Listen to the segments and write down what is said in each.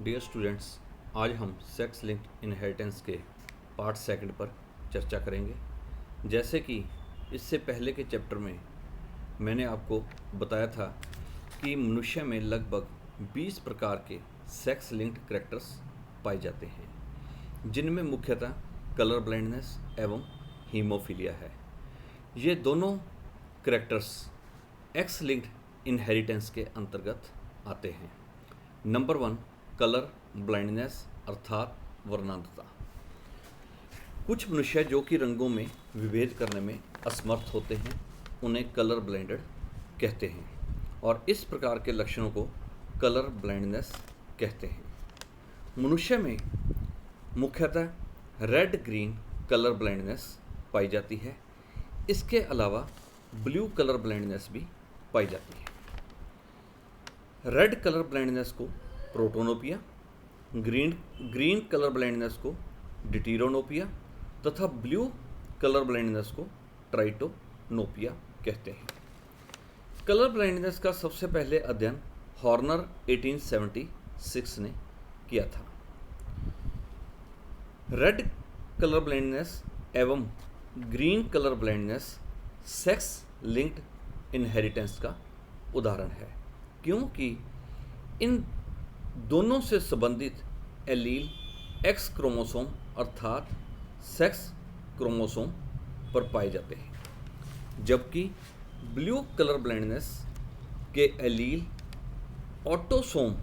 Dear students, आज हम sex linked inheritance के पार्ट सेकंड पर चर्चा करेंगे। जैसे कि इससे पहले के चैप्टर में मैंने आपको बताया था कि मनुष्य में लगभग 20 प्रकार के सेक्स लिंक्ड करैक्टर्स पाए जाते हैं, जिनमें मुख्यतः कलर ब्लाइंडनेस एवं हीमोफीलिया है। ये दोनों करैक्टर्स एक्स लिंक्ड इनहेरिटेंस के अंतर्गत आते हैं। नंबर 1, कलर ब्लाइंडनेस अर्थात वर्णांधता। कुछ मनुष्य जो कि रंगों में विभेद करने में असमर्थ होते हैं, उन्हें कलर ब्लाइंडेड कहते हैं और इस प्रकार के लक्षणों को कलर ब्लाइंडनेस कहते हैं। मनुष्य में मुख्यतः रेड ग्रीन कलर ब्लाइंडनेस पाई जाती है। इसके अलावा ब्लू कलर ब्लाइंडनेस भी पाई जाती है। रेड कलर ब्लाइंडनेस को प्रोटोनोपिया, ग्रीन कलर ब्लाइंडनेस को डिटीरोनोपिया तथा ब्लू कलर ब्लाइंडनेस को ट्राइटोनोपिया कहते हैं। कलर ब्लाइंडनेस का सबसे पहले अध्ययन हॉर्नर 1876 ने किया था। रेड कलर ब्लाइंडनेस एवं green colour blindness sex linked inheritance का उदाहरण है, क्योंकि इन दोनों से संबंधित एलील एक्स क्रोमोसोम अर्थात सेक्स क्रोमोसोम पर पाए जाते हैं, जबकि ब्लू कलर ब्लाइंडनेस के एलील ऑटोसोम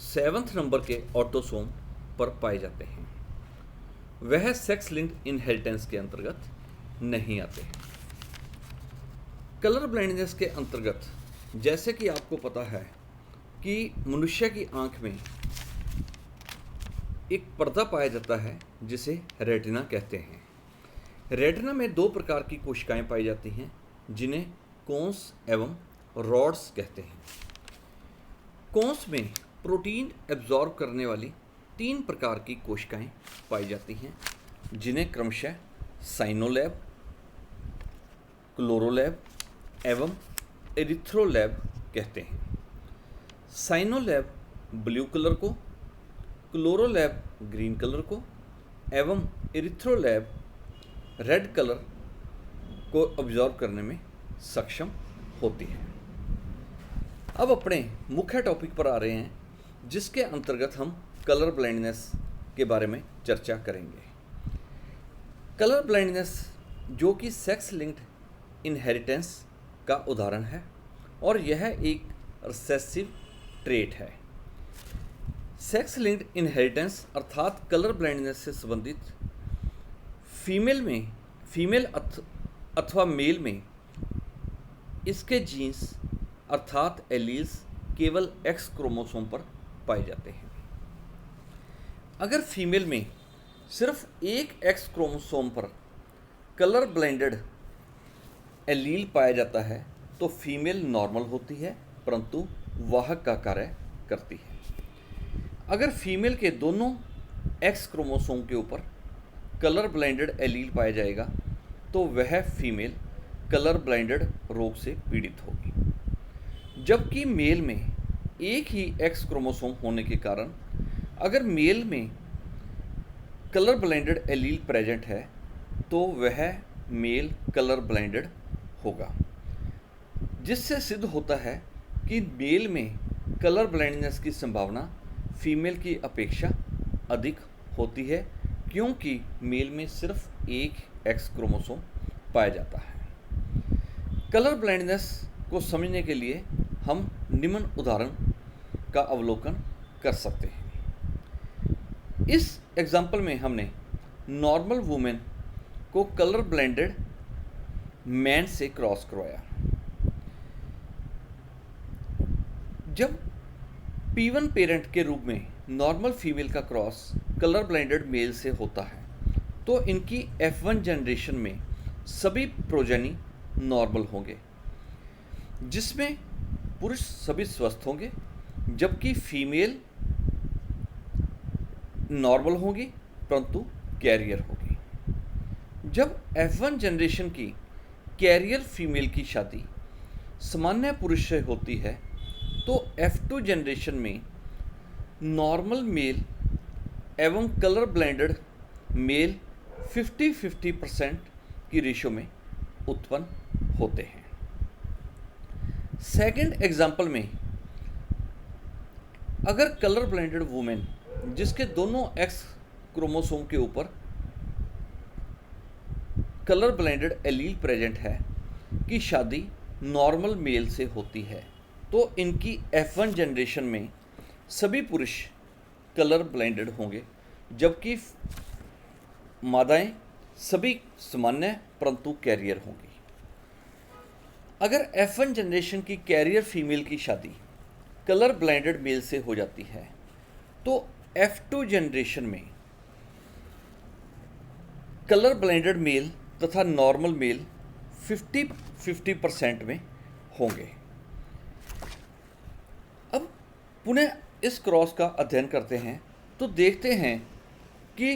7th नंबर के ऑटोसोम पर पाए जाते हैं। वह सेक्स लिंक्ड इनहेरिटेंस के अंतर्गत नहीं आते हैं। कलर ब्लाइंडनेस के अंतर्गत जैसे कि आपको पता है कि मनुष्य की आंख में एक पर्दा पाया जाता है जिसे रेटिना कहते हैं। रेटिना में 2 प्रकार की कोशिकाएं पाई जाती हैं, जिन्हें कोन्स एवं रॉड्स कहते हैं। कोन्स में प्रोटीन एब्जॉर्ब करने वाली 3 प्रकार की कोशिकाएं पाई जाती हैं, जिन्हें क्रमशः साइनोलैब, क्लोरोलैब एवं एरिथ्रोलैब कहते हैं। साइनोलैब ब्लू कलर को, क्लोरोलैब ग्रीन कलर को एवं एरिथ्रोलैब रेड कलर को ऑब्जर्व करने में सक्षम होती है। अब अपने मुख्य टॉपिक पर आ रहे हैं, जिसके अंतर्गत हम कलर ब्लाइंडनेस के बारे में चर्चा करेंगे। कलर ब्लाइंडनेस जो कि सेक्स लिंक्ड इनहेरिटेंस का उदाहरण है और यह एक रिसेसिव ट्रेट है। सेक्स लिंक्ड इनहेरिटेंस अर्थात कलर ब्लाइंडनेस से संबंधित फीमेल अथवा मेल में इसके जीन्स अर्थात एलील्स केवल एक्स क्रोमोसोम पर पाए जाते हैं। अगर फीमेल में सिर्फ एक एक्स क्रोमोसोम पर कलर ब्लाइंडेड एलील पाया जाता है तो फीमेल नॉर्मल होती है, परंतु वाहक का कार्य करती है। अगर फीमेल के दोनों एक्स क्रोमोसोम के ऊपर कलर ब्लाइंडेड एलील पाया जाएगा तो वह फीमेल कलर ब्लाइंडेड रोग से पीड़ित होगी। जबकि मेल में एक ही एक्स क्रोमोसोम होने के कारण अगर मेल में कलर ब्लाइंडेड एलील प्रेजेंट है तो वह मेल कलर ब्लाइंडेड होगा, जिससे सिद्ध होता है कि मेल में कलर ब्लाइंडनेस की संभावना फीमेल की अपेक्षा अधिक होती है, क्योंकि मेल में सिर्फ एक एक्स क्रोमोसोम पाया जाता है। कलर ब्लाइंडनेस को समझने के लिए हम निम्न उदाहरण का अवलोकन कर सकते हैं। इस एग्जाम्पल में हमने नॉर्मल वुमेन को कलर ब्लाइंडेड मैन से क्रॉस करवाया। जब P1 पेरेंट के रूप में नॉर्मल फीमेल का क्रॉस कलर ब्लाइंडेड मेल से होता है तो इनकी F1 जनरेशन में सभी प्रोजेनी नॉर्मल होंगे, जिसमें पुरुष सभी स्वस्थ होंगे, जबकि फीमेल नॉर्मल होगी परंतु कैरियर होगी। जब F1 जनरेशन की कैरियर फीमेल की शादी सामान्य पुरुष से होती है तो F2 जनरेशन में नॉर्मल मेल एवं कलर ब्लाइंडेड मेल 50-50% की रेशो में उत्पन्न होते हैं। सेकंड एग्जाम्पल में अगर कलर ब्लाइंडेड वुमेन जिसके दोनों एक्स क्रोमोसोम के ऊपर कलर ब्लाइंडेड एलील प्रेजेंट है की शादी नॉर्मल मेल से होती है तो इनकी F1 जनरेशन में सभी पुरुष कलर ब्लाइंडेड होंगे, जबकि मादाएं सभी सामान्य परंतु कैरियर होंगी। अगर F1 जनरेशन की कैरियर फीमेल की शादी कलर ब्लाइंडेड मेल से हो जाती है तो F2 जनरेशन में कलर ब्लाइंडेड मेल तथा नॉर्मल मेल 50-50% में होंगे। अब पुनः इस क्रॉस का अध्ययन करते हैं तो देखते हैं कि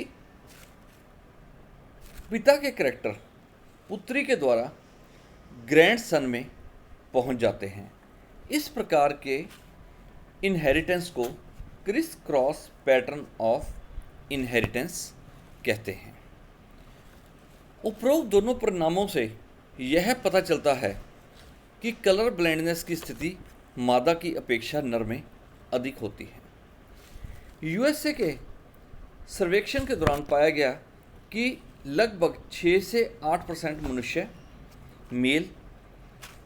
पिता के करैक्टर पुत्री के द्वारा ग्रैंडसन में पहुंच जाते हैं। इस प्रकार के इनहेरिटेंस को criss cross pattern of inheritance कहते हैं। उपरोक्त दोनों परिणामों से यह पता चलता है कि कलर ब्लाइंडनेस की स्थिति मादा की अपेक्षा नर में अधिक होती है। यूएसए के सर्वेक्षण के दौरान पाया गया कि लगभग 6 से 8% मनुष्य मेल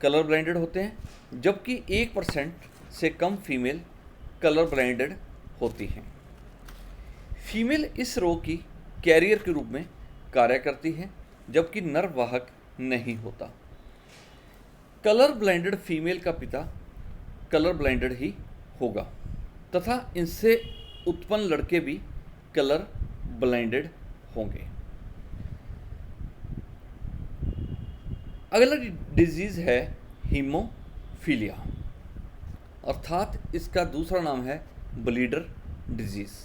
कलर ब्लाइंडेड होते हैं, जबकि 1% से कम फीमेल कलर ब्लाइंडेड होती हैं। फीमेल इस रोग की कैरियर के रूप में कार्य करती है, जबकि नर वाहक नहीं होता। कलर ब्लाइंडेड फीमेल का पिता कलर ब्लाइंडेड ही होगा तथा इनसे उत्पन्न लड़के भी कलर ब्लाइंडेड होंगे। अगला डिजीज़ है हीमोफीलिया, अर्थात इसका दूसरा नाम है ब्लीडर डिजीज़।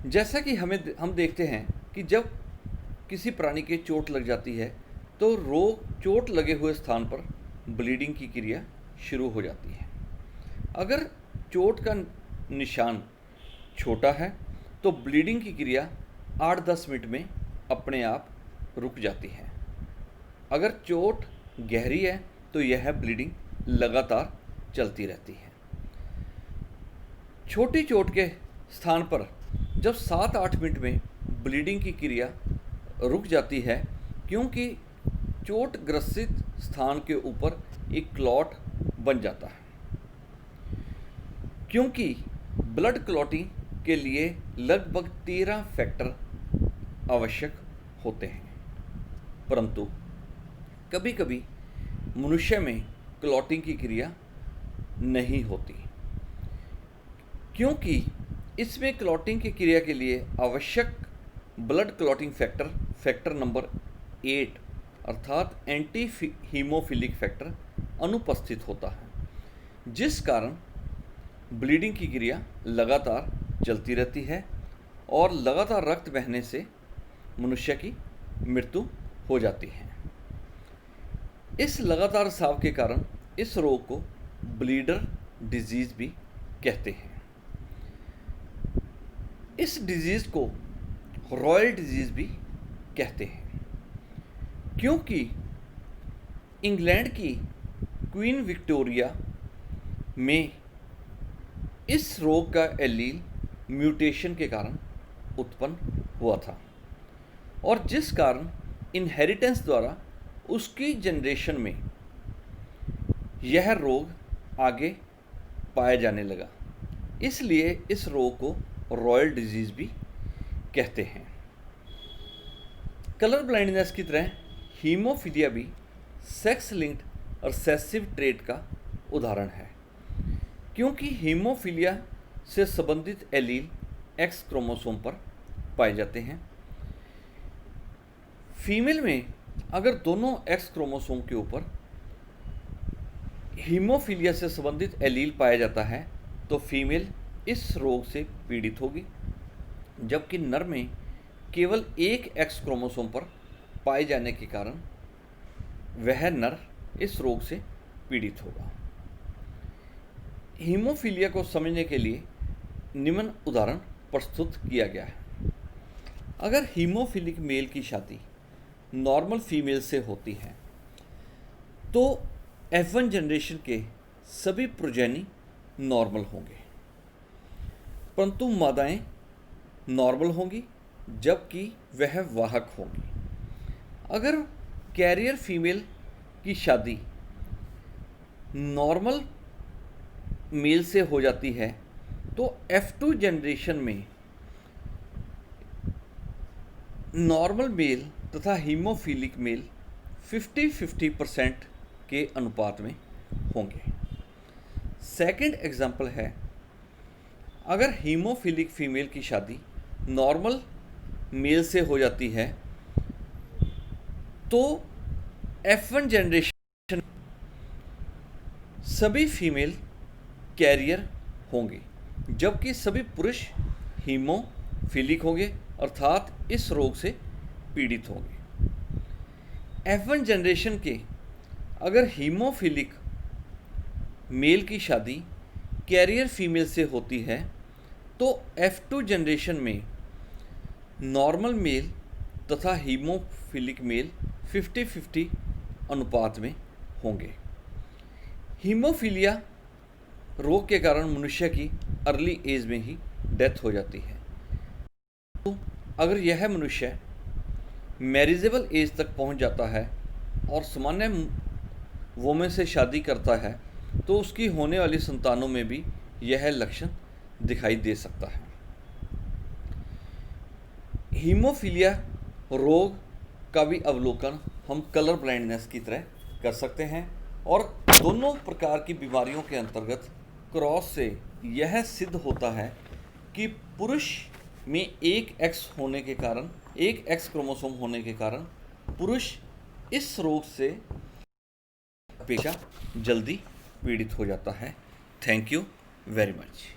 जैसा कि हम देखते हैं कि जब किसी प्राणी के चोट लग जाती है तो चोट लगे हुए स्थान पर ब्लीडिंग की क्रिया शुरू हो जाती है। अगर चोट का निशान छोटा है तो ब्लीडिंग की क्रिया 8-10 मिनट में अपने आप रुक जाती है। अगर चोट गहरी है तो यह ब्लीडिंग लगातार चलती रहती है। छोटी चोट के स्थान पर जब 7-8 मिनट में ब्लीडिंग की क्रिया रुक जाती है, क्योंकि चोट ग्रसित स्थान के ऊपर एक क्लॉट बन जाता है। क्योंकि ब्लड क्लॉटिंग के लिए लगभग 13 फैक्टर आवश्यक होते हैं, परंतु कभी कभी मनुष्य में क्लॉटिंग की क्रिया नहीं होती, क्योंकि इसमें क्लॉटिंग की क्रिया के लिए आवश्यक ब्लड क्लॉटिंग फैक्टर नंबर 8 अर्थात एंटी हीमोफिलिक फैक्टर अनुपस्थित होता है, जिस कारण ब्लीडिंग की क्रिया लगातार चलती रहती है और लगातार रक्त बहने से मनुष्य की मृत्यु हो जाती है। इस लगातार स्राव के कारण इस रोग को ब्लीडर डिजीज़ भी कहते हैं। इस डिजीज़ को रॉयल डिजीज़ भी कहते हैं, क्योंकि इंग्लैंड की क्वीन विक्टोरिया में इस रोग का एलील म्यूटेशन के कारण उत्पन्न हुआ था और जिस कारण इनहेरिटेंस द्वारा उसकी जनरेशन में यह रोग आगे पाया जाने लगा। इसलिए इस रोग को रॉयल डिजीज़ भी कहते हैं। कलर ब्लाइंडनेस की तरह हीमोफीलिया भी सेक्स लिंक्ड रिसेसिव ट्रेट का उदाहरण है, क्योंकि हीमोफीलिया से संबंधित एलील एक्स क्रोमोसोम पर पाए जाते हैं। फीमेल में अगर दोनों एक्स क्रोमोसोम के ऊपर हीमोफीलिया से संबंधित एलील पाया जाता है तो फीमेल इस रोग से पीड़ित होगी, जबकि नर में केवल एक एक्स क्रोमोसोम पर पाए जाने के कारण वह नर इस रोग से पीड़ित होगा। हीमोफीलिया को समझने के लिए निम्न उदाहरण प्रस्तुत किया गया है। अगर हीमोफिलिक मेल की शादी नॉर्मल फीमेल से होती है तो F1 जनरेशन के सभी प्रोजेनी नॉर्मल होंगे, परंतु मादाएं नॉर्मल होंगी जबकि वह वाहक होंगी। अगर कैरियर फीमेल की शादी नॉर्मल मेल से हो जाती है तो F2 जनरेशन में नॉर्मल मेल तथा हीमोफिलिक मेल 50-50% के अनुपात में होंगे। सेकंड एग्जाम्पल है, अगर हीमोफिलिक फीमेल की शादी नॉर्मल मेल से हो जाती है तो F1 जनरेशन सभी फीमेल कैरियर होंगे जबकि सभी पुरुष हीमोफिलिक होंगे अर्थात इस रोग से पीड़ित होंगे। F1 जनरेशन के अगर हीमोफिलिक मेल की शादी कैरियर फीमेल से होती है तो F2 जनरेशन में नॉर्मल मेल तथा हीमोफिलिक मेल 50-50 अनुपात में होंगे। हीमोफीलिया रोग के कारण मनुष्य की अर्ली एज में ही डेथ हो जाती है। तो अगर यह मनुष्य मैरिजेबल एज तक पहुंच जाता है और सामान्य वोमेन से शादी करता है तो उसकी होने वाली संतानों में भी यह लक्षण दिखाई दे सकता है। हीमोफीलिया रोग का भी अवलोकन हम कलर ब्लाइंडनेस की तरह कर सकते हैं और दोनों प्रकार की बीमारियों के अंतर्गत क्रॉस से यह सिद्ध होता है कि पुरुष में एक एक्स होने के कारण, एक एक्स क्रोमोसोम होने के कारण पुरुष इस रोग से अपेक्षा जल्दी पीड़ित हो जाता है। Thank you very much.